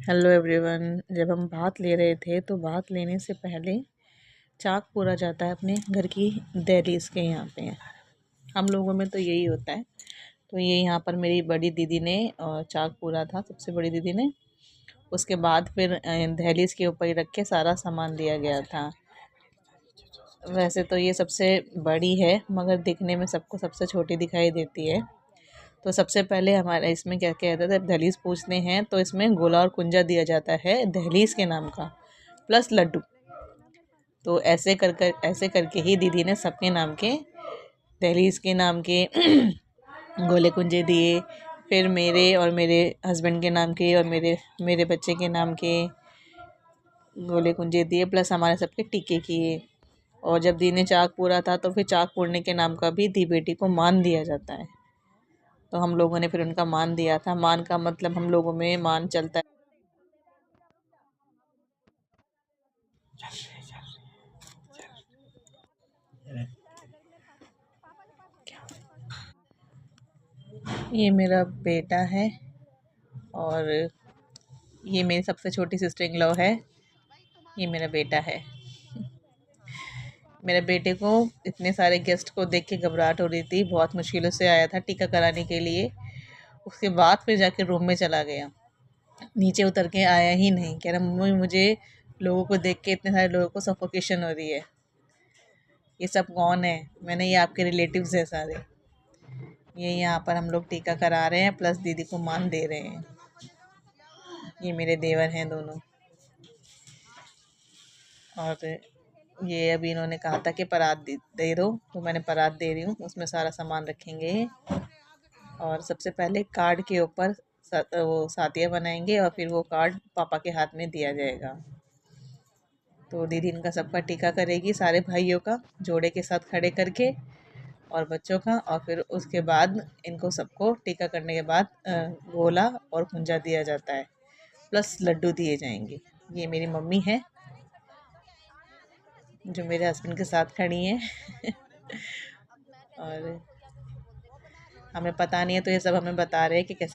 Hello everyone. जब हम भात ले रहे थे तो भात लेने से पहले चाक पूरा जाता है अपने घर की दहलीज के यहाँ पे। हम लोगों में तो यही होता है। तो ये यहाँ पर मेरी बड़ी दीदी ने चाक पूरा था, सबसे बड़ी दीदी ने। उसके बाद फिर दहलीज के ऊपर ही रख के सारा सामान दिया गया था। वैसे तो ये सबसे बड़ी है मगर दिखने में सबको सबसे छोटी दिखाई देती है। तो सबसे पहले हमारे इसमें क्या क्या रहता है, जब दहलीज पूछते हैं तो इसमें गोला और कुंजा दिया जाता है दहलीज के नाम का, प्लस लड्डू। तो ऐसे करके ही दीदी ने सबके नाम के, दहलीज के नाम के गोले कुंजे दिए। फिर मेरे और मेरे हस्बैंड के नाम के और मेरे मेरे बच्चे के नाम के गोले कुंजे दिए, प्लस हमारे सबके टीके किए। और जब दी ने चाक पूरा था तो फिर चाक पूरने के नाम का भी दी बेटी को मान दिया जाता है। तो हम लोगों ने फिर उनका मान दिया था। मान का मतलब हम लोगों में मान चलता है। ये मेरा बेटा है और ये मेरी सबसे छोटी सिस्टर इन लॉ है। ये मेरा बेटा है। मेरे बेटे को इतने सारे गेस्ट को देख के घबराहट हो रही थी, बहुत मुश्किलों से आया था टीका कराने के लिए। उसके बाद फिर जाके रूम में चला गया, नीचे उतर के आया ही नहीं। कह रहा मम्मी मुझे लोगों को देख के, इतने सारे लोगों को सफोकेशन हो रही है। ये सब कौन है? मैंने ये आपके रिलेटिव्स है सारे। ये यहाँ पर हम लोग टीका करा रहे हैं प्लस दीदी को मान दे रहे हैं। ये मेरे देवर हैं दोनों। और ये अभी इन्होंने कहा था कि परात दे दो, तो मैंने परात दे रही हूँ। उसमें सारा सामान रखेंगे और सबसे पहले कार्ड के ऊपर वो सातिया बनाएंगे और फिर वो कार्ड पापा के हाथ में दिया जाएगा। तो दीदी इनका सबका टीका करेगी, सारे भाइयों का जोड़े के साथ खड़े करके और बच्चों का। और फिर उसके बाद इनको सबको टीका करने के बाद गोला और कुंजा दिया जाता है, प्लस लड्डू दिए जाएंगे। ये मेरी मम्मी है जो मेरे हस्बैंड के साथ खड़ी हैं और हमें पता नहीं है तो ये सब हमें बता रहे हैं कि कैसे